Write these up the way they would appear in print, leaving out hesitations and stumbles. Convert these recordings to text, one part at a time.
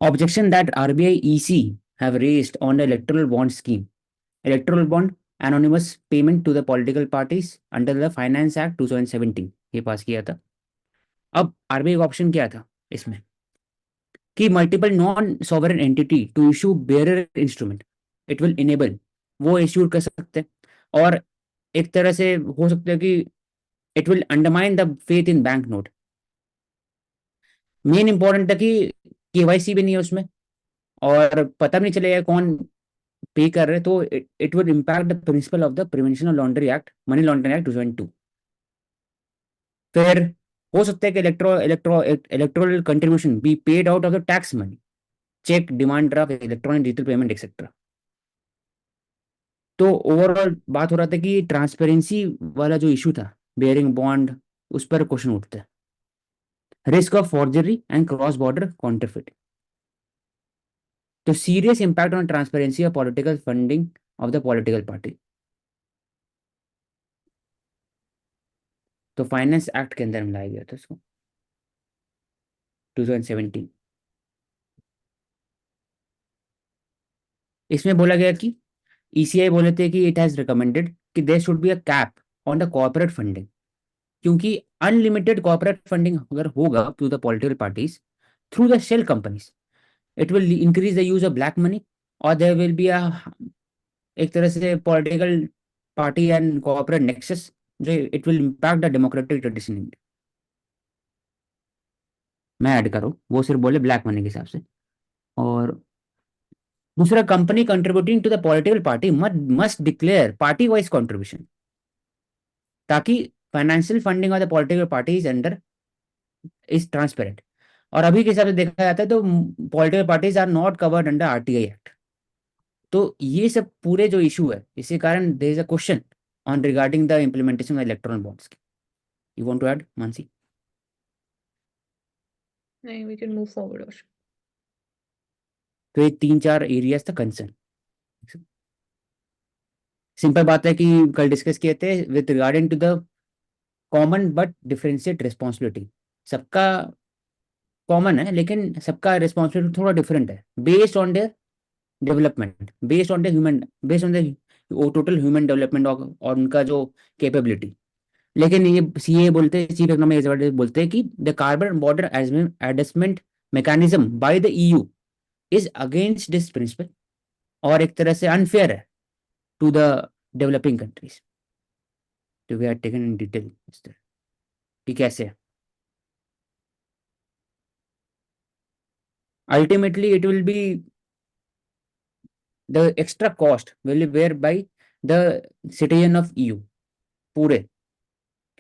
Objection that RBI EC have raised on the electoral bond scheme. Electoral bond anonymous payment to the political parties under the Finance Act 2017 ये पास किया था. अब RBI का option क्या था इसमें कि multiple non sovereign entity to issue bearer instrument it will enable, वो इश्यू कर सकते हैं. और एक तरह से हो सकता है कि it will undermine the faith in bank note. Main important है कि केवाईसी भी नहीं है उसमें और पता भी नहीं चलेगा कौन पे कर रहे, तो it would impact the principle of the prevention of laundry act, money laundering act 2002. फिर हो सकता है कि electoral contribution be paid out of the tax money, cheque, demand draft, electronic digital payment etcetera. तो ओवरऑल बात हो रहा था कि ट्रांसपेरेंसी वाला जो इशू था बेयरिंग बॉन्ड, उस पर क्वेश्चन उठता है. Risk of forgery and cross border counterfeit. तो serious impact on transparency of political funding of the political party. तो फाइनेंस एक्ट के अंदर मिलाया गया था इसको 2017. इसमें बोला गया कि ईसीआई बोले थे कि इट हैज रिकमेंडेड कि there should be a cap on the corporate funding, क्योंकि अनलिमिटेड कॉर्पोरेट फंडिंग अगर होगा to the political parties through the shell companies, it will increase the use of black money और there will be a एक तरह से political party and corporate nexus, जो it will impact the democratic tradition in. मैं add करूँ, वो सिर्फ बोले ब्लैक मनी के हिसाब से. और दूसरा, company contributing to the political party must declare party wise contribution, ताकि financial funding of the political party is under is transparent. और अभी के हिसाब से देखा जाता है तो political parties are not covered under RTI act. तो ये सब पूरे जो इशू है, इसी कारण there is a question on regarding the implementation of electronic bonds. You want to add, Mansi? नहीं, we can move forward और तो ये 3-4 एरियाज था कंसर्न. सिंपल बात है कि कल डिस्कस किए थे with regarding to the common but differentiate responsibility. सबका कॉमन है लेकिन सबका रिस्पॉन्सिबिलिटी थोड़ा डिफरेंट है, based on their development, based on the human, based on the total human development और उनका जो कैपेबिलिटी. लेकिन ये सीए बोलते हैं, चीफ इकोनॉमिक बोलते हैं कि the carbon border adjustment mechanism by the EU is against this principle और एक तरह से अनफेयर है टू द डेवलपिंग कंट्रीज. तो we are taken in detail कि कैसे है. Ultimately it will be the extra cost will be bear by the citizen of EU पूरे,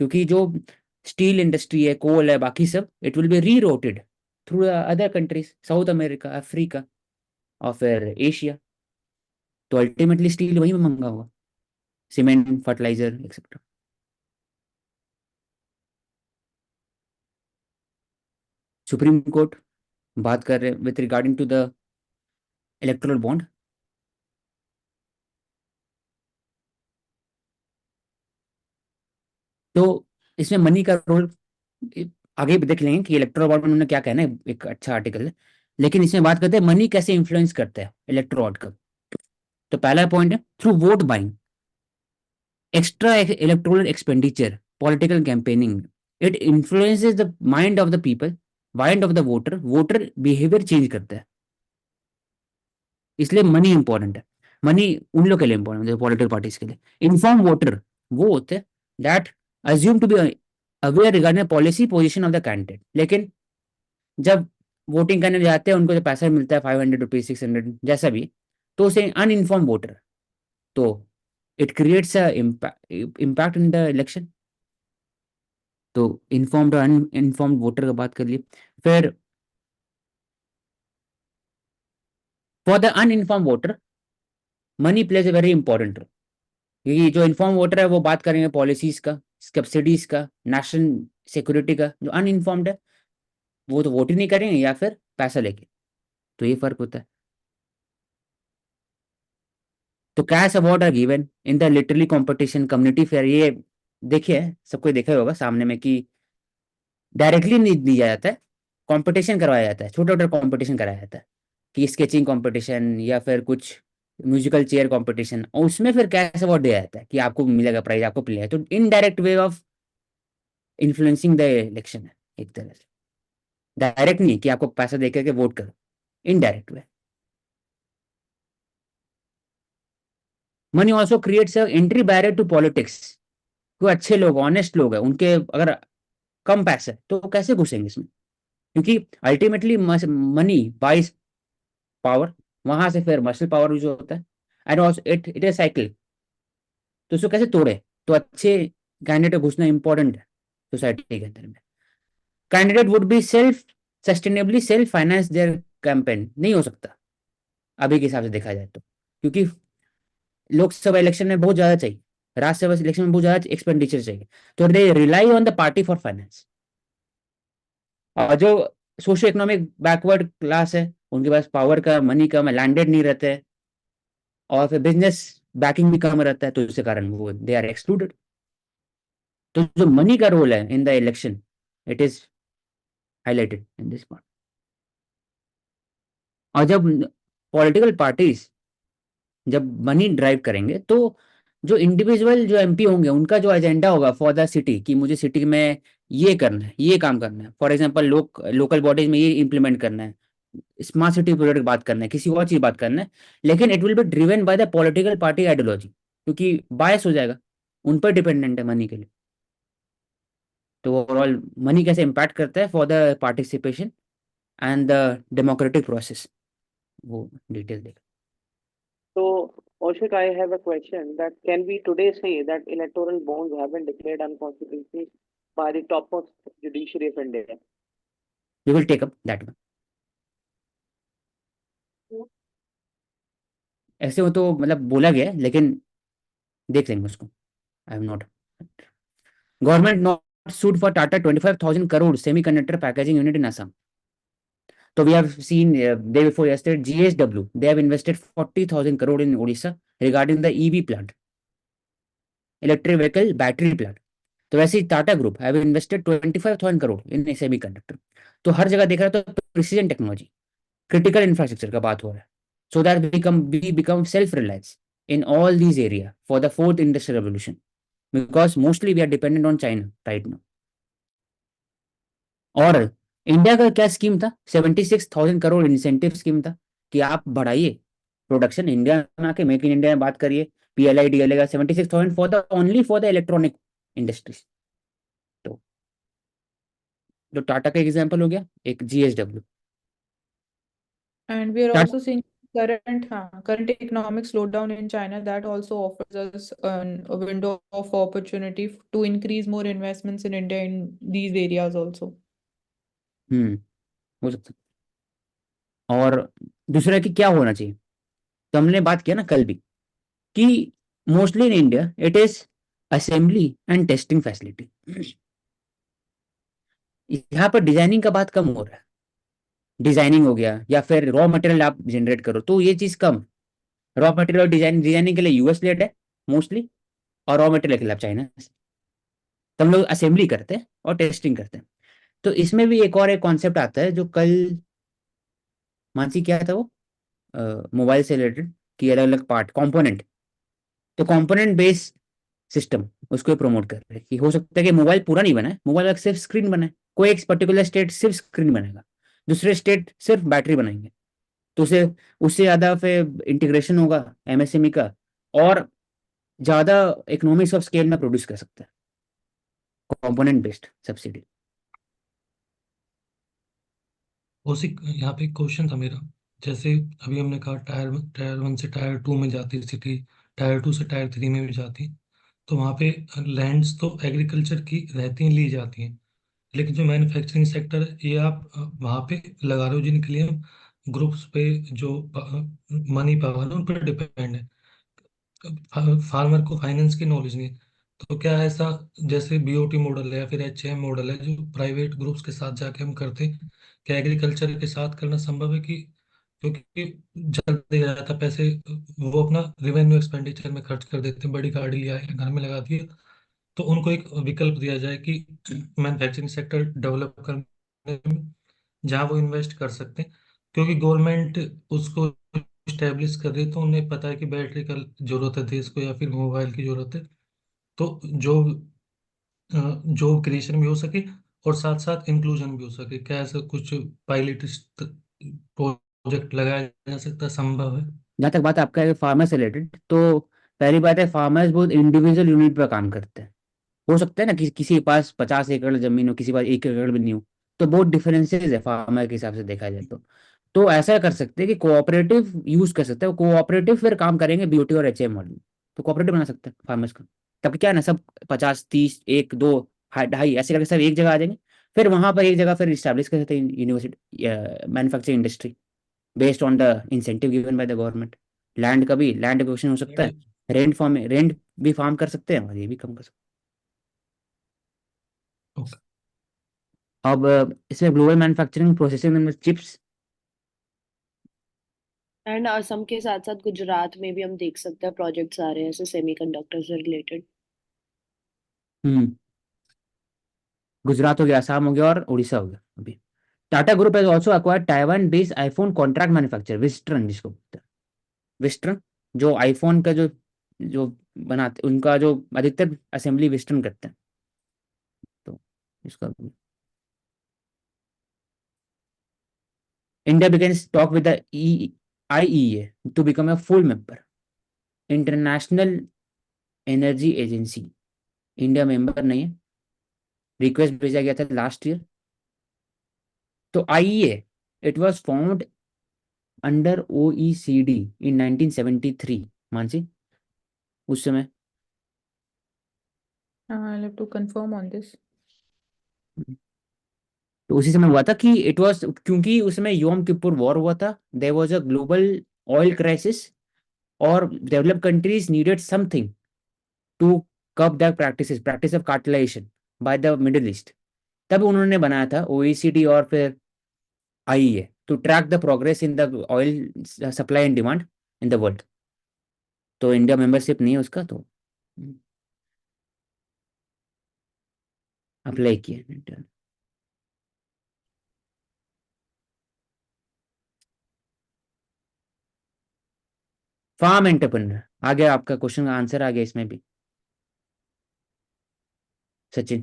क्योंकि जो स्टील इंडस्ट्री है, कोल है, बाकी सब it will be rerouted through other countries, South America, Africa और फिर एशिया. तो अल्टीमेटली स्टील वहीं में महंगा होगा, cement, fertiliser etcetera. Supreme Court बात कर रहे हैं with regarding to the electoral bond. तो इसमें मनी का रोल आगे भी देख लेंगे कि इलेक्टोरल बॉन्ड में उन्होंने क्या कहना है, एक अच्छा आर्टिकल है. लेकिन इसमें बात करते हैं मनी कैसे इन्फ्लुएंस करता है इलेक्टोरल आउटकम. तो पहला पॉइंट है through vote buying, extra electoral expenditure, political campaigning, it influences the mind of the people, mind of the voter, voter behaviour change करता है. इसलिए मनी इंपॉर्टेंट है. मनी उन लोग के लिए इंपॉर्टेंट है पॉलिटिकल पार्टीज के लिए. इन्फॉर्म वोटर वो होते हैं that assume to be aware regarding policy position of the candidate. लेकिन जब वोटिंग करने जाते हैं उनको जो पैसा मिलता है 500 रुपीज, 600, जैसा भी, तो उसे अनइन्फॉर्म वोटर. तो it creates impact in the election. तो इन्फॉर्म्ड और अनइन्फॉर्म्ड वोटर का बात कर लिए. फिर for the uninform voter money plays a very important role, क्योंकि जो इन्फॉर्म वोटर है वो बात करेंगे पॉलिसीज का, सब्सिडीज का, नेशनल सिक्योरिटी का. जो अनइन्फॉर्म्ड है वो तो वोट ही नहीं करेंगे या फिर पैसा लेके. तो ये फर्क होता है. तो cash award are given in the literally competition community fair. ये देखिए सबको देखा ही होगा सामने में कि डायरेक्टली नहीं दिया जाता है, कंपटीशन करवाया जाता है, छोटा छोटा कंपटीशन कराया जाता है कि स्केचिंग कंपटीशन या फिर कुछ म्यूजिकल चेयर कंपटीशन, और उसमें फिर कैश अवार्ड दिया जाता है कि आपको मिलेगा प्राइज, आपको मिलेगा। तो indirect way of influencing the election है एक तरह से। डायरेक्ट नहीं कि आपको पैसा दे करके वोट करो, indirect way. Money also creates entry barrier to politics. जो अच्छे लोग, ऑनेस्ट लोग हैं, उनके अगर कम पैसे है तो वो कैसे घुसेंगे इसमें? क्योंकि अल्टीमेटली मनी बाइज पावर, वहां से फिर मसल पावर जो होता है, and also it is cycle. तो उसको कैसे तोड़े? तो अच्छे कैंडिडेट घुसना इंपॉर्टेंट है सोसाइटी के अंदर में। Candidate would be self sustainably self finance their campaign, नहीं हो सकता अभी के हिसाब से देखा जाए तो, क्योंकि लोकसभा इलेक्शन में बहुत ज्यादा चाहिए, राज्यसभा इलेक्शन में बहुत ज्यादा एक्सपेंडिचर चाहिए, तो they rely on the party for finance. और जो सोशो इकोनॉमिक बैकवर्ड क्लास है, उनके पास पावर का, मनी कम है, लैंडेड नहीं रहते हैं, और फिर बिजनेस बैकिंग भी कम रहता है, तो इसके कारण वो दे आर एक्सक्लूडेड। तो जो मनी का रोल है इन the election, it is highlighted in this part. और जब पॉलिटिकल पार्टीज जब मनी ड्राइव करेंगे, तो जो इंडिविजुअल जो एमपी होंगे, उनका जो एजेंडा होगा फॉर द सिटी, कि मुझे सिटी में ये करना है, ये काम करना है, फॉर एग्जांपल लोकल बॉडीज में ये इंप्लीमेंट करना है, स्मार्ट सिटी प्रोजेक्ट बात करना है, किसी और चीज बात करना है, लेकिन it will be driven by the political party ideology, क्योंकि बायस हो जाएगा, उन पर डिपेंडेंट है मनी के लिए। तो ओवरऑल मनी कैसे इम्पैक्ट करता है for the participation and the democratic process, वो डिटेल देख। So, Oshik, I have a question that can we today say that electoral bonds have been declared unconstitutional by the topmost judiciary of India? We will take up that one. ऐसे वो तो मतलब बोला गया है, लेकिन देख लेंगे उसको। I am not. Government not sued for Tata 25,000 crore semiconductor packaging unit in Assam. So we have seen day before yesterday, GSW, they have invested 40,000 crore in Odisha regarding the EV plant, electric vehicle battery plant. तो वैसे ही Tata group have invested 25,000 crore in semiconductor. तो हर जगह देख रहा है तो प्रिसीजन टेक्नोलॉजी, क्रिटिकल इंफ्रास्ट्रक्चर का बात हो रहा है, so that we become self reliance in all these area for the fourth industrial revolution, because mostly we are dependent on China right now. और इंडिया का क्या स्कीम था? 76,000 करोड़ इंसेंटिव स्कीम था कि आप बढ़ाइए प्रोडक्शन इंडिया में आके, मेक इन इंडिया में बात करिए, पीएलआई डीएलए का 76,000 for the only for the electronic industries. तो जो टाटा का एग्जांपल हो गया, एक GSW. And we are Tata. also seeing current economic slowdown in China that also offers us a window of opportunity to increase more investments in India in these areas also. हो सकता है। और दूसरा कि क्या होना चाहिए, तो हमने बात किया ना कल भी, कि mostly in India it is assembly and testing facility. यहाँ पर डिजाइनिंग का बात कम हो रहा है। डिजाइनिंग हो गया या फिर रॉ मटेरियल आप जनरेट करो, तो ये चीज कम। रॉ मटेरियल डिजाइनिंग के लिए यूएस लेड है मोस्टली, और रॉ मटेरियल के लिए आप चाइना से। तो हम लोग असेंबली करते हैं और टेस्टिंग करते हैं। तो इसमें भी एक और एक कॉन्सेप्ट आता है जो कल, मानसी क्या था वो, मोबाइल से रिलेटेड, कि अलग अलग पार्ट कंपोनेंट, तो कंपोनेंट बेस्ड सिस्टम उसको प्रमोट कर रहे हैं कि हो सकता है कि मोबाइल पूरा नहीं बना है, मोबाइल का सिर्फ स्क्रीन बना है, कोई एक पर्टिकुलर स्टेट सिर्फ स्क्रीन बनाएगा, दूसरे स्टेट सिर्फ बैटरी बनाएंगे, तो उसे उससे ज्यादा फिर इंटीग्रेशन होगा एमएसएमई का, और ज्यादा इकोनॉमिक्स ऑफ स्केल में प्रोड्यूस कर सकता है कंपोनेंट बेस्ड सब्सिडी। उसी यहाँ पे एक क्वेश्चन था मेरा। जैसे अभी हमने कहा टायर 1 से टायर 2 में जाती सिटी, टायर 2 से टायर 3 में भी जाती, तो वहाँ पे लैंड्स तो एग्रीकल्चर की रहती हैं, ली जाती हैं, लेकिन जो मैन्युफैक्चरिंग सेक्टर है ये आप वहाँ पे लगा रहे हो, जिनके लिए हम ग्रुप्स पे जो मनी पावर है उन पर डिपेंड है, फार्मर को फाइनेंस की नॉलेज नहीं है। तो क्या ऐसा जैसे बीओटी मॉडल है या फिर एचएम मॉडल है जो प्राइवेट ग्रुप्स के साथ जाके हम करते हैं, क्या एग्रीकल्चर के साथ करना संभव है? कि क्योंकि जल्दी आ जाता पैसे, वो अपना रिवेन्यू एक्सपेंडिचर में खर्च कर देते हैं, बड़ी गाड़ी लिया या घर में लगा दिया, तो उनको एक विकल्प दिया जाए कि मैन्युफैक्चरिंग सेक्टर डेवलप करने में जहाँ वो इन्वेस्ट कर सकते हैं, क्योंकि गवर्नमेंट उसको इस्टेब्लिश कर रही है, तो उन्हें पता है कि बैटरी का जरूरत है देश को या फिर मोबाइल की जरूरत है। तो जॉब क्रिएशन भी हो सके और साथ साथ इंक्लूजन भी हो सके, क्या ऐसा कुछ पायलट प्रोजेक्ट लगाया जा सकता है, संभव है? जहाँ तक बात आपका है फार्मर से रिलेटेड, तो पहली बात है फार्मर्स बहुत इंडिविजुअल यूनिट पर काम करते हैं। हो सकता है ना कि किसी के पास 50 एकड़ जमीन हो, किसी के पास 1 एकड़ भी नहीं हो, तो बहुत डिफरेंसेस है फार्मर के हिसाब से देखा जाए तो ऐसा कर सकते हैं कि कोऑपरेटिव यूज कर सकते हैं, कोऑपरेटिव फिर काम करेंगे बीओटी और एचएम मॉडल। तो कोऑपरेटिव बना सकते हैं फार्मर्स का। तब क्या है ना, सब 50 30 1 2 ढाई ऐसे करके सब एक जगह आ जाएंगे। फिर वहां पर एक जगह फिर इस्टेब्लिश कर सकते हैं university manufacturing industry based on the incentive given by the government. Land का भी लैंड एक्विजिशन हो सकता है, रेंट भी फार्म कर सकते हैं और ये भी कम कर सकते ओके। हैं। अब इसमें ग्लोबल मैन्युफैक्चरिंग प्रोसेसिंग में चिप्स। एंड असम के साथ साथ गुजरात में भी हम देख सकते हैं प्रोजेक्ट्स आ रहे हैं ऐसे सेमीकंडक्टर से रिलेटेड। हम्म गुजरात हो गया, असम हो गया और उड़ीसा हो गया अभी। Tata group has also acquired Taiwan based iPhone contract manufacture Wistron, जिसको बोलते हैं विस्ट्रन, जो आईफोन का जो जो बनाते उनका जो अधिकतर असेंबली विस्ट्रन करते हैं। तो इसका India begins talk with the IEA to become a full member international energy agency. India member नहीं है, रिक्वेस्ट भेजा गया था लास्ट ईयर। तो IEA it was formed under OECD इन 1973, मानसी उस समय। I'll have to confirm on this. तो उसी समय हुआ था कि इट वाज, क्योंकि उसमें योम किपुर वॉर हुआ था, there was a global oil crisis और developed countries needed something to curb the practice of cartelization by the Middle East. तब उन्होंने बनाया था OECD और फिर IEA to track the progress in the oil supply and demand in the world. तो India membership नहीं है उसका, तो अप्लाई किया। फार्म एंटरप्रेन्योर आ गया, आपका क्वेश्चन का आंसर आ गया इसमें भी सचिन,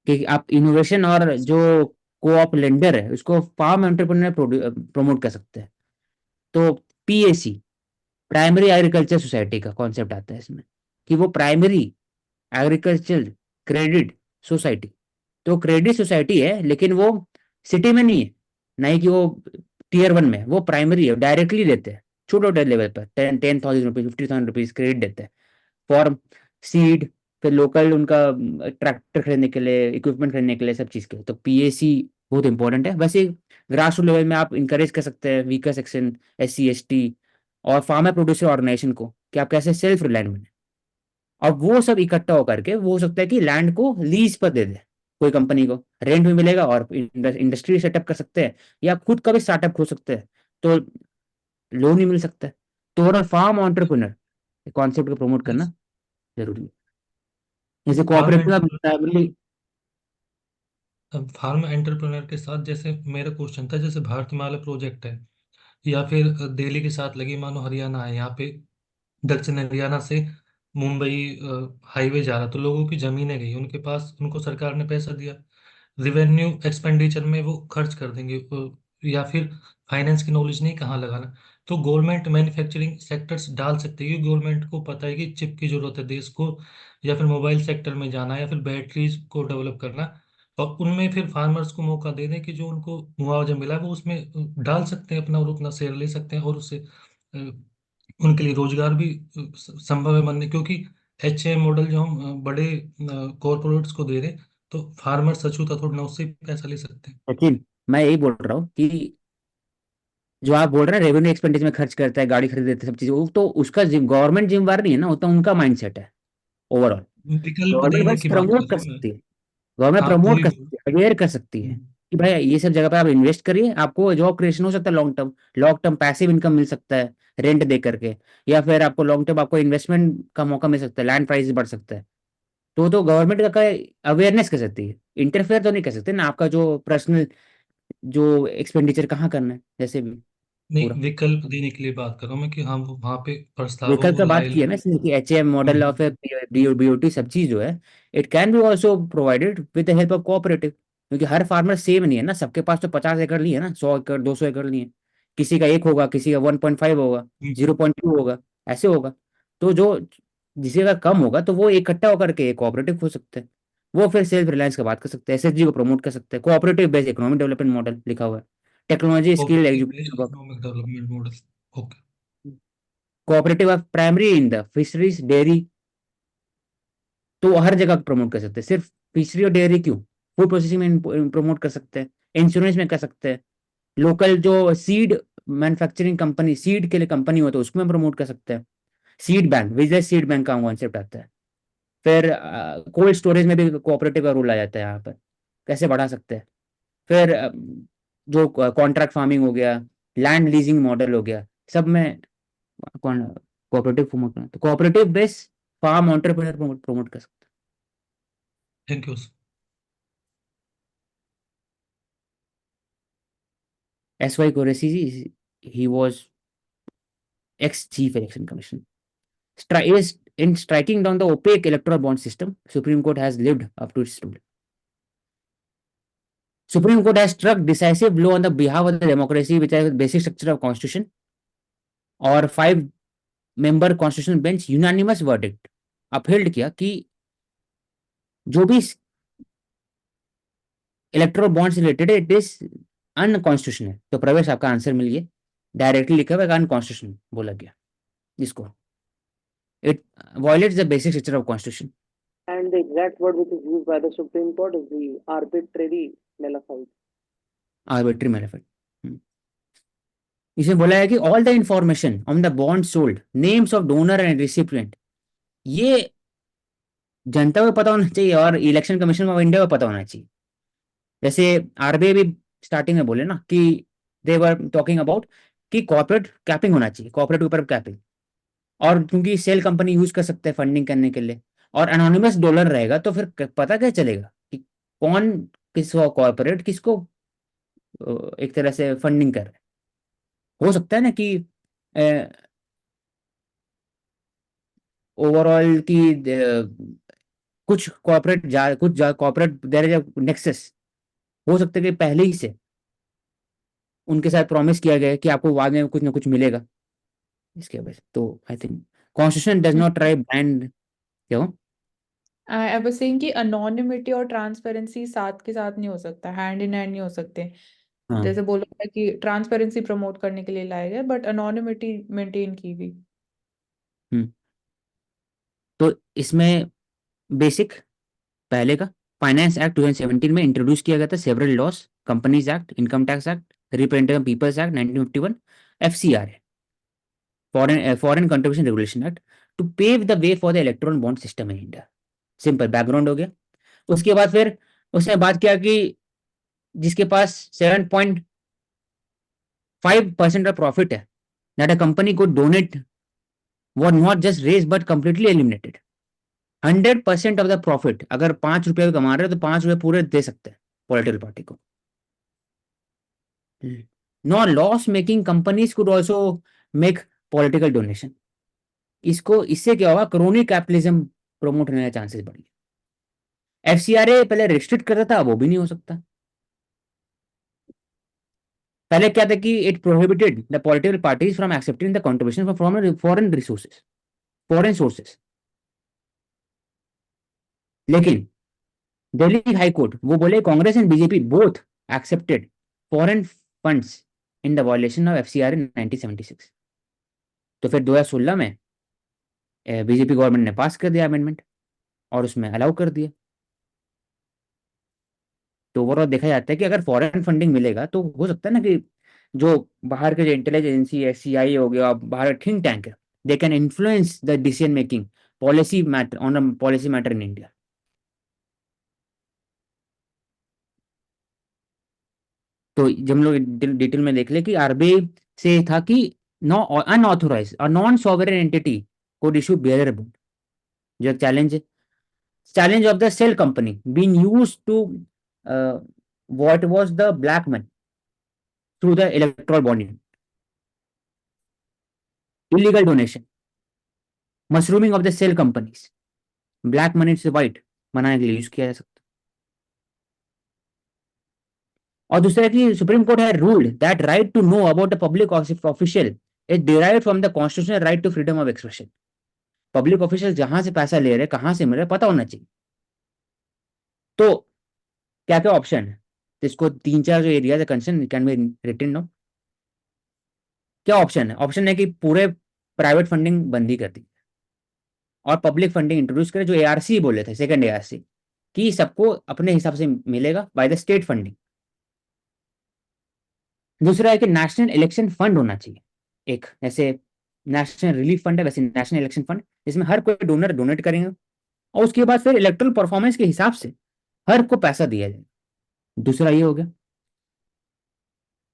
कि आप इनोवेशन और जो कोऑप लेंडर है उसको फार्म एंटरप्रेन्योर प्रमोट कर सकते हैं। तो पीएसी प्राइमरी एग्रीकल्चर सोसाइटी का कॉन्सेप्ट आता है इसमें, कि वो प्राइमरी एग्रीकल्चर क्रेडिट सोसाइटी। तो क्रेडिट सोसाइटी है लेकिन वो सिटी में नहीं है, नहीं कि वो टीयर 1 में है, वो प्राइमरी है, डायरेक्टली देते हैं छोटे छोटे लेवल पर 10,000 रुपीज 50,000 रुपीज क्रेडिट देते हैं फॉर सीड, फिर लोकल उनका ट्रैक्टर खरीदने के लिए, इक्विपमेंट खरीदने के लिए, सब चीज़ के लिए। तो पीएसी बहुत इंपॉर्टेंट है। वैसे ग्रास रूट लेवल में आप इंकरेज कर सकते हैं वीकर सेक्शन, SC ST और फार्मर प्रोड्यूसर ऑर्गेनाइजेशन को, कि आप कैसे सेल्फ रिलायंट बने। और वो सब इकट्ठा होकर के वो हो सकता है कि लैंड को लीज पर दे दे कोई कंपनी को, रेंट भी मिलेगा और इंडस्ट्री सेटअप कर सकते हैं या खुद का भी स्टार्टअप खोल सकते हैं, तो लोन ही मिल सकता है। तो ओवरऑल फार्म ऑन्टरप्रेन्योर कॉन्सेप्ट को प्रमोट करना जरूरी है। जैसे फार्म कोऑपरेटिव आप प्राइमरी। फार्म एंटरप्रेन्योर के साथ जैसे मेरा क्वेश्चन था, जैसे भारतमाला प्रोजेक्ट है या फिर दिल्ली के साथ लगी मानो हरियाणा है, यहाँ पे दक्षिण हरियाणा से मुंबई हाईवे जा रहा, तो लोगों की जमीनें गई उनके पास, उनको सरकार ने पैसा दिया, रिवेन्यू एक्सपेंडिचर में वो खर्च कर देंगे, या फिर फाइनेंस की नॉलेज नहीं कहाँ लगाना। तो गवर्नमेंट मैन्युफैक्चरिंग सेक्टर्स डाल सकते हैं, क्योंकि गवर्नमेंट को पता है कि चिप की जरूरत है देश को, या फिर मोबाइल सेक्टर में जाना, या फिर बैटरीज को डेवलप करना, और उनमें फिर फार्मर्स को मौका दे दें कि जो उनको मुआवजा मिला है वो उसमें डाल सकते हैं अपना, और उतना शेयर ले सकते हैं, और उससे उनके लिए रोजगार भी संभव है बनने, क्योंकि HAM मॉडल जो हम बड़े कॉरपोरेट्स को दे रहे हैं, तो फार्मर सचूता थोड़ा ना उससे भी पैसा ले सकते हैं। सचिन, मैं यही बोल रहा हूँ कि जो आप बोल रहे हैं रेवेन्यू एक्सपेंडिचर में खर्च करता है, गाड़ी खरीद देते हैं, सब चीज़, वो तो उसका गवर्नमेंट जिम्मेवार नहीं है ना, वो तो उनका माइंडसेट है ओवरऑल। विकल्प गवर्नमेंट देने बस की बात कर प्रमोट कर रहा हूँ मैं। सकती है, गवर्नमेंट हाँ प्रमोट वही। कर सकती है, अवेयर कर सकती है कि भाई ये सब जगह पे आप इन्वेस्ट करिए, आपको जॉब क्रिएशन हो सकता है, लॉन्ग टर्म पैसिव इनकम मिल सकता है रेंट दे करके, या फिर आपको लॉन्ग टर्म आपको इन्वेस्टमेंट का मौका मिल सकता है, लैंड प्राइस बढ़ सकता है। तो गवर्नमेंट का अवेयरनेस कर सकती है, इंटरफेयर तो नहीं कर सकते ना आपका जो पर्सनल जो एक्सपेंडिचर कहाँ करना है, जैसे भी नहीं, पूरा विकल्प देने के लिए बात कर रहा हूँ मैं कि हम वहाँ पे प्रस्तावों विकल्प को का बात लाए। की है ना, इसलिए कि HAM model hmm, of BOT सब चीज जो है, it can be also provided with the help of cooperative, क्योंकि हर फार्मर सेम नहीं है ना, सबके पास तो 50 एकड़ नहीं है ना, 100 एकड़ 200 एकड़ नहीं है, किसी का 1 होगा, किसी का 1.5 होगा, हम्म। 0.2 होगा, ऐसे होगा। तो जो जिसके का कम होगा तो वो इकट्ठा होकर के कोऑपरेटिव हो सकते हैं, वो फिर सेल्फ रिलायंस का बात कर सकते हैं, SHG को प्रमोट कर सकते हैं, cooperative based economic development model लिखा हुआ है, technology skill cooperative based education, economic development model. Okay. Cooperative of primary in the fisheries dairy, तो वो हर जगह प्रमोट कर सकते हैं, सिर्फ फिशरी और डेयरी क्यों, फूड प्रोसेसिंग में प्रमोट कर सकते हैं, इंश्योरेंस में कर सकते हैं, लोकल जो सीड मैन्युफैक्चरिंग कंपनी, सीड के लिए कंपनी हो तो उसमें प्रमोट कर सकते हैं, सीड बैंक, विजय सीड बैंक का कॉन्सेप्ट आता है। फिर कोल्ड स्टोरेज में भी कोऑपरेटिव का रूल आ जाता है, यहाँ पर कैसे बढ़ा सकते हैं। फिर जो कॉन्ट्रैक्ट फार्मिंग हो गया, लैंड लीजिंग मॉडल हो गया, सब में कोऑपरेटिव प्रमोट करना, तो cooperative base farm entrepreneur promote कर सकते थैंक यू। हैं। SY Qureshi ji, he was ex chief election commission. In striking down the opaque electoral bond system, Supreme Court has lived up to its rule. Supreme Court has struck decisive blow on the behalf of the democracy, which is the basic structure of constitution, और 5 member constitutional bench unanimous verdict upheld किया कि जो भी electoral bond से related है, it is unconstitutional. तो प्रवेश आपका आंसर मिल गया, डायरेक्टली लिखा हुआ अनकॉन्स्टिट्यूशनल बोला गया जिसको, it violets the basic structure of constitution. And the exact word which is used by the Supreme Court is the arbitrary nullified. Arbitrary manifest, इसमें बोला है कि all the information on the bond sold, names of donor and recipient, ये जनता को पता होना चाहिए और इलेक्शन कमीशन ऑफ इंडिया को पता होना चाहिए। जैसे RBI भी स्टार्टिंग में बोले ना कि दे वर टॉकिंग अबाउट कि कॉर्पोरेट कैपिंग होना चाहिए, कॉर्पोरेट के ऊपर कैपिंग, और क्योंकि सेल कंपनी यूज कर सकते हैं फंडिंग करने के लिए, और एनोनिमस डॉलर रहेगा तो फिर पता क्या चलेगा कि कौन किसको कॉर्पोरेट किसको एक तरह से फंडिंग कर रहा है। हो सकता है ना कि ओवरऑल की कुछ कॉर्पोरेट कुछ कॉर्पोरेट देयर इज नेक्सस, हो सकता है कि पहले ही से उनके साथ प्रॉमिस किया गया है कि आपको बाद में कुछ ना कुछ मिलेगा इसके वजह से। तो I think constitution does not try brand, क्यों। I was saying कि anonymity और ट्रांसपेरेंसी साथ के साथ नहीं हो सकता, हैंड इन हैंड नहीं हो सकते। हाँ। जैसे बोला था कि ट्रांसपेरेंसी प्रमोट करने के लिए लाए गए, बट anonymity मेंटेन की गई। हम्म। तो इसमें बेसिक पहले का फाइनेंस एक्ट 2017 में इंट्रोड्यूस किया गया था several laws, companies act, income tax act, representative peoples act 1951, FCRA, foreign contribution regulation act, to pave the way for the electron bond system in India. Simple background हो गया। उसके बाद फिर उसने बात किया कि जिसके पास 7.5% ऑफ प्रॉफिट है, दैट अ कंपनी को donate was not just raise but completely eliminated. 100% of the profit, अगर 5 रुपये कमा रहे हो तो 5 रुपये पूरे दे सकते हैं पॉलिटिकल पार्टी को। No loss making companies could also make political donation. इसको इससे क्या होगा, क्रोनी कैपिटलिज्म प्रमोट होने के चांसेस बढ़ गए। FCRA पहले रिस्ट्रिक्ट करता था, वो भी नहीं हो सकता। पहले क्या था कि it prohibited the political parties from accepting the contribution from foreign resources, foreign sources. लेकिन दिल्ली हाई कोर्ट वो बोले Congress and BJP both accepted foreign funds in the violation of FCRA 1976। तो फिर 2016 में BJP गवर्नमेंट ने पास कर दिया अमेंडमेंट और उसमें अलाउ कर दिया। तो ओवरऑल देखा जाता है कि अगर फॉरेन फंडिंग मिलेगा तो हो सकता है ना कि जो बाहर के जो इंटेलिजेंस एजेंसी है, CIA हो गया, बाहर थिंक टैंक है, they can influence the decision making policy matter on a policy matter in India. तो जब हम लोग डिटेल में देख ले कि RBI से था कि नो अनऑथोराइज और non sovereign entity could issue bearer bond, जो एक challenge of the cell company being used to what was the black money through the electoral bonding. Illegal donation, mushrooming of the shell companies, black money से white बनाने के लिए use किया जा सकता है। और दूसरा कि सुप्रीम कोर्ट है ruled that right to know about a public official is derived from the constitutional right to freedom of expression. Public official जहां से पैसा ले रहे, कहां से मिल रहे, पता होना चाहिए। तो क्या क्या ऑप्शन है, तो इसको तीन चार जो area concern can be written no. क्या ऑप्शन है? ऑप्शन है कि पूरे प्राइवेट फंडिंग बंद ही कर दी और पब्लिक फंडिंग इंट्रोड्यूस करे, जो एआरसी बोले थे, सेकंड एआरसी, कि सबको अपने हिसाब से मिलेगा बाय द स्टेट फंडिंग। दूसरा है कि नेशनल इलेक्शन फंड होना चाहिए, एक ऐसे नेशनल रिलीफ फंड है वैसे नेशनल इलेक्शन फंड, जिसमें हर कोई डोनर डोनेट करेंगे और उसके बाद फिर इलेक्ट्रल परफॉर्मेंस के हिसाब से हर को पैसा दिया जाएगा। दूसरा ये हो गया।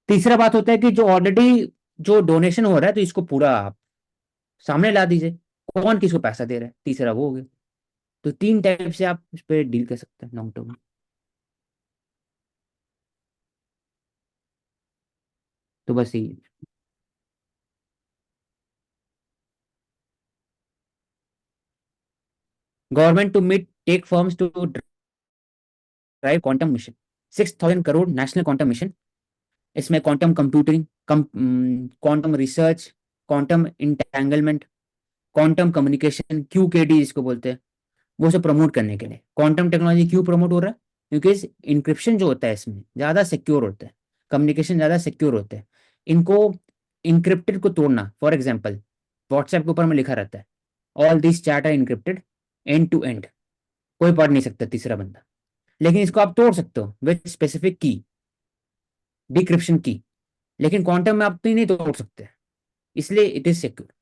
तीसरा बात होता है कि जो ऑलरेडी जो डोनेशन हो रहा है, तो इसको पूरा आप सामने ला दीजिए, कौन किसको पैसा दे रहा है। तीसरा वो हो गया। तो तीन टाइप से आप इस पर डील कर सकते हैं लॉन्ग टर्म में। तो बस यही government to meet tech firms to drive quantum mission, 6,000 crore national quantum mission. इसमें quantum computing, quantum research, quantum entanglement, quantum communication, QKD जिसको बोलते हैं, वो सब प्रमोट करने के लिए। क्वांटम टेक्नोलॉजी क्यों प्रमोट हो रहा है? क्योंकि इंक्रिप्शन जो होता है इसमें ज़्यादा सिक्योर होता है, कम्युनिकेशन ज़्यादा सिक्योर होता है। इनको इंक्रिप्टेड को तोड़ना, फॉर एग्जाम्पल व्हाट्सएप के ऊपर में लिखा रहता है all this chat are encrypted end to end, कोई पढ़ नहीं सकता तीसरा बंदा। लेकिन इसको आप तोड़ सकते हो विद स्पेसिफिक की, डिक्रिप्शन की। लेकिन क्वांटम में आप तो नहीं तोड़ सकते, इसलिए इट इज सिक्योर।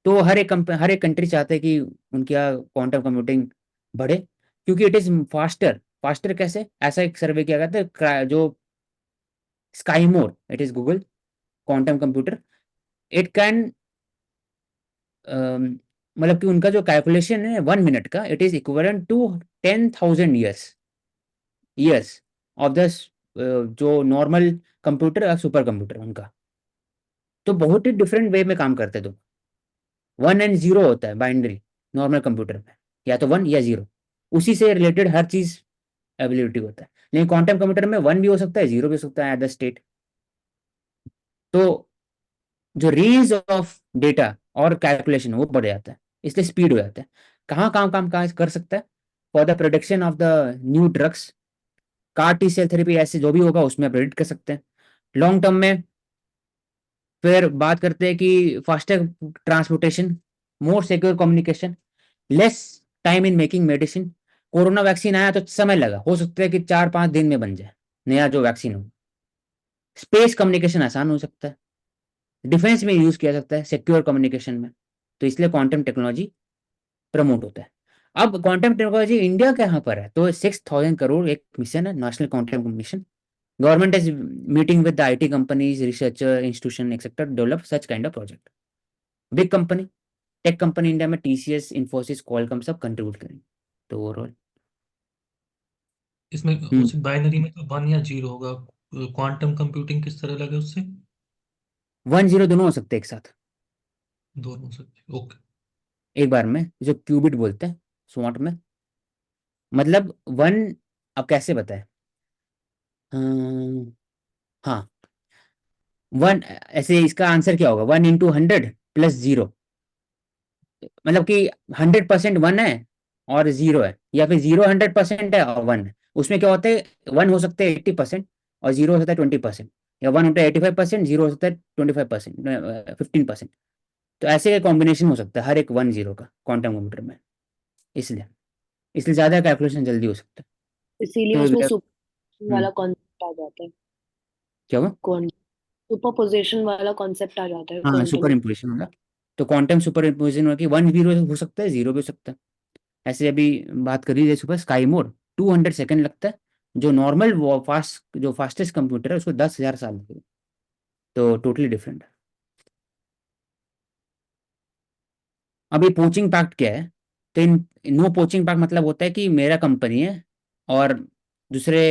तो हर एक कंट्री चाहते हैं कि उनकी क्वांटम कंप्यूटिंग बढ़े, क्योंकि इट इज फास्टर। फास्टर कैसे? ऐसा एक सर्वे किया गया था, जो Sycamore, it is Google quantum computer, it can मतलब कि उनका जो कैलकुलेशन है 1 मिनट का, it is equivalent to 10,000 years of the जो नॉर्मल कंप्यूटर और सुपर कंप्यूटर उनका। तो बहुत ही डिफरेंट वे में काम करते दो। 1 and 0 होता है बाइनरी नॉर्मल कंप्यूटर में, या तो 1 या 0, उसी से रिलेटेड हर चीज एबिलिटी होता है। लेकिन क्वांटम कंप्यूटर में 1 भी हो सकता है, 0 भी हो सकता है एट द स्टेट। तो जो रेंज ऑफ डेटा और कैलकुलेशन वो बढ़ जाता है, इसलिए स्पीड हो जाता है। कहाँ काम कर सकता है? For the production of the new drugs, CAR T cell therapy, ऐसे जो भी होगा उसमें प्रेडिक्ट कर सकते हैं लॉन्ग टर्म में। फिर बात करते हैं कि faster transportation, more secure communication, less time in making medicine. Corona vaccine आया तो समय लगा, हो सकता है कि 4-5 दिन में बन जाए नया जो वैक्सीन हो। स्पेस कम्युनिकेशन आसान हो सकता है, डिफेंस में यूज किया सकता है, सिक्योर कम्युनिकेशन में। तो इसलिए क्वांटम टेक्नोलॉजी प्रमोट होता है। अब क्वांटम टेक्नोलॉजी इंडिया के यहाँ पर है, तो 6,000 करोड़ एक मिशन है, national quantum mission. Government is meeting with the IT companies, researcher institution etcetera, develop such kind of project. Big company, tech company India में TCS, इन्फोसिस, क्वालकॉम सब कंट्रीब्यूट करेंगे। तो ओवरऑल इसमें उस बाइनरी में तो 1 या 0 होगा। क्वांटम कंप्यूटिंग किस तरह लगे उससे? 1-0 दोनों हो सकते हैं एक साथ, दोनों से? ओके। एक बार में, जो क्यूबिट बोलते हैं स्वाट में। मतलब 1, अब कैसे बताए? हाँ, 1 ऐसे, इसका आंसर क्या होगा? 1 into 100 + 0, मतलब कि 100% 1 है और 0 है, या फिर 0 100% है और 1 है। उसमें क्या होता है, 1 हो सकता है 80% और 0 हो सकता है 20%, या 1 होता है 85%, 0 हो सकता है 25%, 15%। तो ऐसे का कॉम्बिनेशन हो सकता है हर एक 1-0 का क्वांटम कंप्यूटर में, इसलिए इसलिए ज्यादा कैलकुलेशन जल्दी हो सकता है। इसीलिए तो उसमें सुपर हम्म, वाला कॉन्सेप्ट आ जाता है। क्या हुआ? कौन सुपरपोजिशन वाला कॉन्सेप्ट आ जाता है हाँ, क्वांटम। सुपर इम्पोजिशन होगा। तो क्वांटम सुपर इम्पोजिशन होगा कि 1-0 हो सकता है, 0 भी हो सकता है। ऐसे अभी बात करी जाए सुपर स्काई मोड, 200 सेकेंड लगता है, जो नॉर्मल जो फास्टेस्ट कंप्यूटर है उसको 10,000 साल लगेगा। तो टोटली डिफरेंट है। अब ये पोचिंग पैक्ट क्या है? तो इन नो पोचिंग पैक्ट मतलब होता है कि मेरा कंपनी है और दूसरे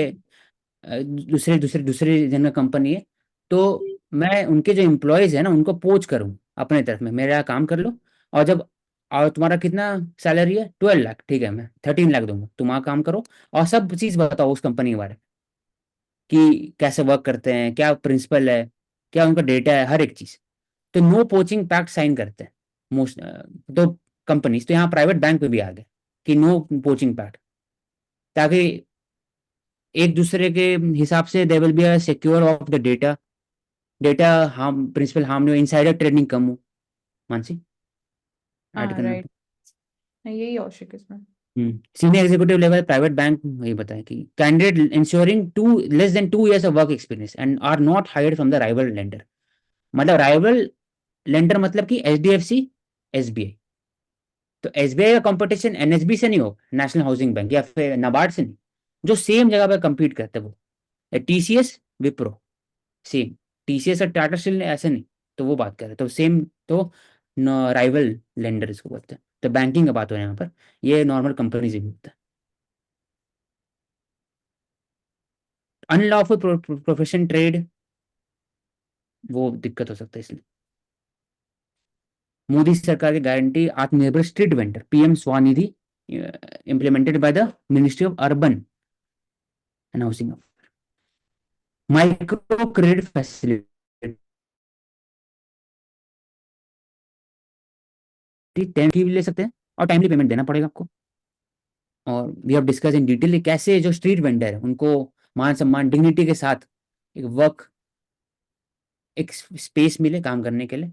दूसरे दूसरे दूसरे जन का कंपनी है, तो मैं उनके जो एम्प्लॉयज़ है ना उनको पोच करूँ अपने तरफ में, मेरा काम कर लो। और जब और तुम्हारा कितना सैलरी है, 12 लाख, ठीक है, मैं 13 लाख दूंगा, तुम वहाँ काम करो और सब चीज़ बताओ उस कंपनी के बारे में कि कैसे वर्क करते हैं, क्या प्रिंसिपल है, क्या उनका डेटा है, हर एक चीज़। तो नो पोचिंग पैक्ट साइन करते हैं मोस्ट तो कंपनीज। तो यहाँ प्राइवेट बैंक में भी आ गए कि नो पोचिंग पैक्ट, ताकि एक दूसरे के हिसाब से they will be a secure of the data, data harm, principle harm नहीं हो, इनसाइडर ट्रेडिंग कम हो। मानसी, ऐड हाँ करना राइट, तो। यही औशिक इसमें। Senior executive level private bank वही बताया कि candidate insuring to less than 2 years of work experience and are not hired from the rival lender. मतलब राइवल लेंडर मतलब कि एचडीएफसी, एसबीआई। तो एसबीआई का कंपटीशन एनएसबी से नहीं हो, नेशनल हाउसिंग बैंक या फिर नाबार्ड से नहीं, जो सेम जगह पर compete करते हैं वो टीसीएस, विप्रो, सेम। टीसीएस और टाटा स्टील ने ऐसे नहीं, तो वो बात कर रहे हैं तो सेम। तो राइवल लेंडर इसको बोलते हैं। तो बैंकिंग का बात हो रहा है यहाँ पर, ये नॉर्मल कंपनी से भी होता है। अनलॉफुल प्रोफेशन ट्रेड, वो दिक्कत हो सकता है इसलिए। मोदी सरकार की गारंटी आत्मनिर्भर street vendor, PM Svanidhi, implemented by the ministry of urban and housing. Micro credit facility 10 की भी ले सकते हैं और टाइमली पेमेंट देना पड़ेगा आपको। और we have discuss in detail कैसे जो स्ट्रीट वेंडर है उनको मान सम्मान डिग्निटी के साथ एक वर्क, एक स्पेस मिले काम करने के लिए।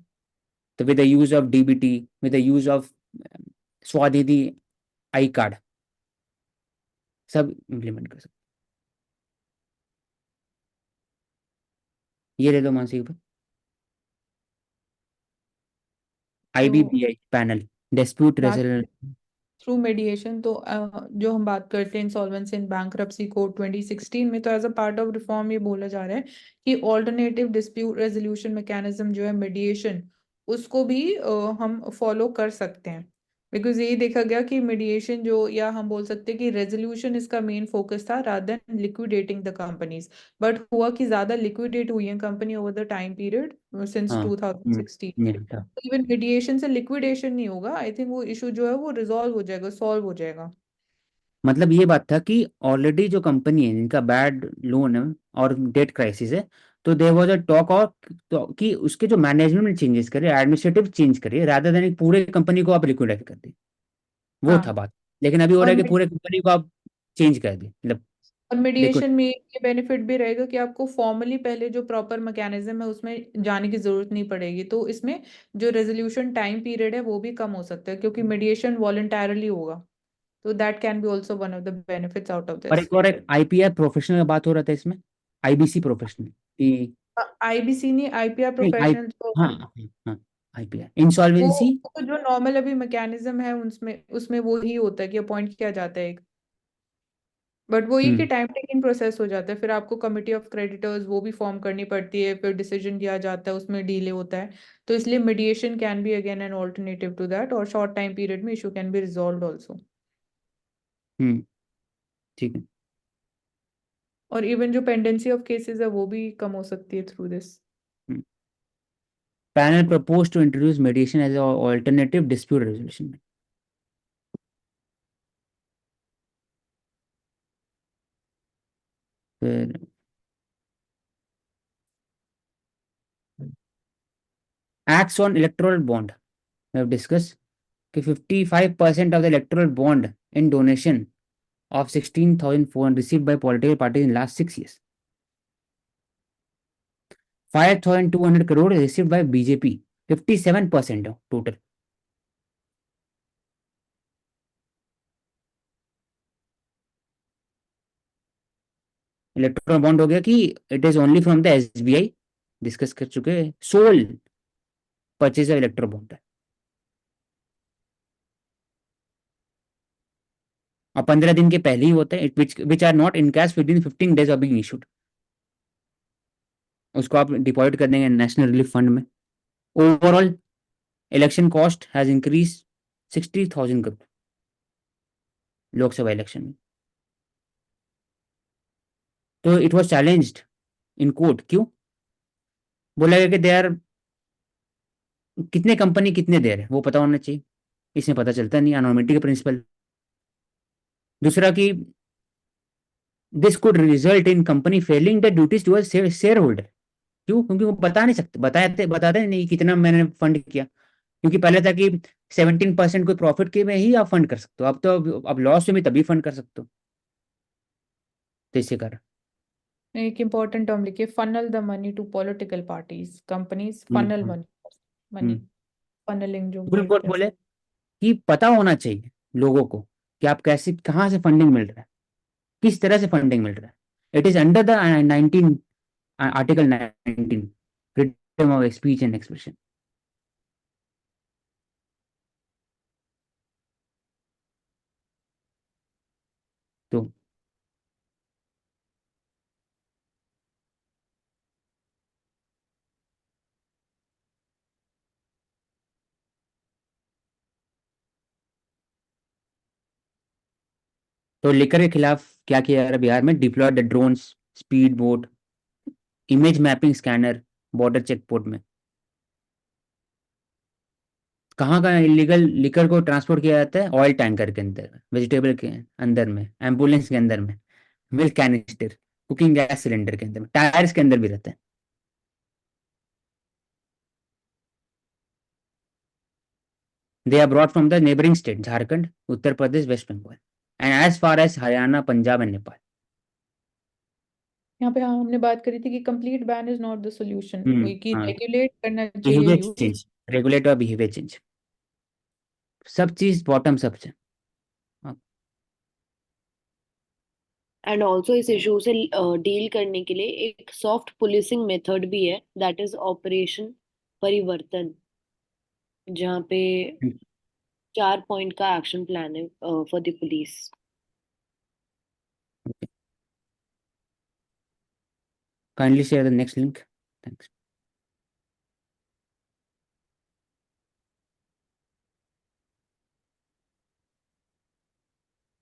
तो with the use of DBT, with the use of स्वादिति आई कार्ड, सब इम्प्लीमेंट कर सकते। ये ले लो मानसी ऊपर, तो आईबीबीआई पैनल, डिस्प्यूट बात रेजोल्यूशन। थ्रू मेडिएशन, तो जो हम बात करते हैं इंसॉल्वेंसी एंड बैंक्रप्सी कोड 2016 में, तो as a part of reform ये बोला जा रहा है कि ऑल्टरनेटिव डिस्प्यूट रेजोल्यूशन मैकेनिज्म जो है मीडिएशन, उसको भी हम फॉलो कर सकते हैं। बिकॉज यही देखा गया कि मीडिएशन जो, या हम बोल सकते हैं कि रेजोल्यूशन इसका मेन फोकस था rather than liquidating the companies. But हुआ कि ज्यादा लिक्विडेट हुई है company over the time period since हाँ 2016। ये था। इवन मीडिएशन से लिक्विडेशन नहीं होगा, आई थिंक वो इशू जो है वो रिजॉल्व हो जाएगा, सॉल्व हो जाएगा। मतलब ये बात था कि ऑलरेडी जो कंपनी है जिनका बैड लोन है और डेट क्राइसिस है, तो there was a talk of तो कि उसके जो मैनेजमेंट चेंजेस करे, एडमिनिस्ट्रेटिव चेंज करे, रादर देन एक पूरे कंपनी को आप लिक्विडेट कर दे, वो था हाँ, बात। लेकिन अभी हो और रहा है कि पूरे कंपनी को आप चेंज कर दे, मतलब और लिक्विड। मीडिएशन में ये बेनिफिट भी रहेगा कि आपको फॉर्मली पहले जो प्रॉपर मैकेनिज्म है उसमें जाने की जरूरत नहीं पड़ेगी, तो इसमें जो रेजोल्यूशन टाइम पीरियड है वो भी कम हो सकता है, क्योंकि मीडिएशन वॉलंटरली होगा। तो that can be also one of the benefits out of और दिस। एक आईपीआर प्रोफेशनल का बात हो रहा था इसमें, आईबीसी प्रोफेशनल कि आईबीसी नहीं, आईपीआर नहीं आई, प्रोफेशनल जो हाँ हाँ हाँ, आईपीआर वो इंसॉल्वेंसी। वो जो नॉर्मल अभी मैकेनिज्म है उसमें उसमें वो ही होता है कि अपॉइंट किया जाता है। बट वो ये कि हम्म टाइम टेकिंग प्रोसेस हो जाता है, फिर आपको कमिटी ऑफ क्रेडिटर्स वो भी फॉर्म करनी पड़ती है, फिर डिसीजन दिया जाता है, उसमें डिले होता है। तो इसलिए mediation can be again an alternative to that, और शॉर्ट टाइम पीरियड में issue can be resolved also. Hmm ठीक है। और इवन जो पेंडेंसी ऑफ केसेस है वो भी कम हो सकती है through this. Panel propose to introduce mediation as alternative dispute resolution. फिर acts on electoral bond, we have discussed कि 55% of the electoral bond in donation of 16,400 received by political parties in last 6 years. 5,200 crore received by BJP, 57% of total. Electoral bond हो गया कि it is only from the SBI, discuss कर चुके हैं, sole purchase of electoral bond है। और 15 दिन के पहले ही होता है, which are not in cash within 15 days of being issued. उसको आप डिपॉजिट कर देंगे नेशनल रिलीफ फंड में। Overall election cost has increase 60,000 crore Lok Sabha election में। तो it was challenged in court, क्यों? बोला गया कि दे आर, कितने कंपनी कितने दे रहे हैं वो पता होना चाहिए, इसमें पता चलता नहीं, अनोमिटी का प्रिंसिपल। दूसरा कि this could result in company failing the duties to shareholder. क्यों? क्योंकि वो बता नहीं सकते, बताते नहीं कितना मैंने फंड किया। क्योंकि पहले था कि 17% कोई प्रॉफिट के में ही आप फंड कर सकते हो, अब तो अब लॉस में भी तभी फंड कर सकते हो, तो इसी कारण। एक इम्पोर्टेंट टर्म लिखिए, funnel the money to political parties, companies funnel hmm, money, funnelling जो बिल्कुल बोलते हैं। बोले कि पता होना चाहिए लोगों को कि आप कैसे, कहाँ से फंडिंग मिल रहा है, किस तरह से फंडिंग मिल रहा है। It is under the 19 article 19 freedom of speech and expression. तो लिकर के खिलाफ क्या किया जा रहा है बिहार में? Deploy the drones, speed boat, image mapping scanner border check post में। कहाँ कहाँ इलीगल लिकर को ट्रांसपोर्ट किया जाता है? ऑयल टैंकर के अंदर, वेजिटेबल के अंदर में, एम्बुलेंस के अंदर में, milk canister, cooking gas cylinder के अंदर में, टायर्स के अंदर भी रहता है। They are brought from the neighbouring state Jharkhand, Uttar Pradesh, West Bengal and as far as Haryana, Punjab and Nepal. यहाँ पे हाँ हमने बात करी थी कि complete ban is not the solution, वही कि हाँ, रेगुलेट करना चाहिए बिहेवियर यूज। चेंज, रेगुलेट और बिहेवियर चेंज, सब चीज बॉटम सब से। हाँ, एंड ऑल्सो इस इशू से डील करने के लिए एक सॉफ्ट पुलिसिंग मेथड भी है, दैट इज ऑपरेशन परिवर्तन, जहाँ पे 4 पॉइंट का एक्शन प्लान है for the police. Kindly share the next link. Thanks.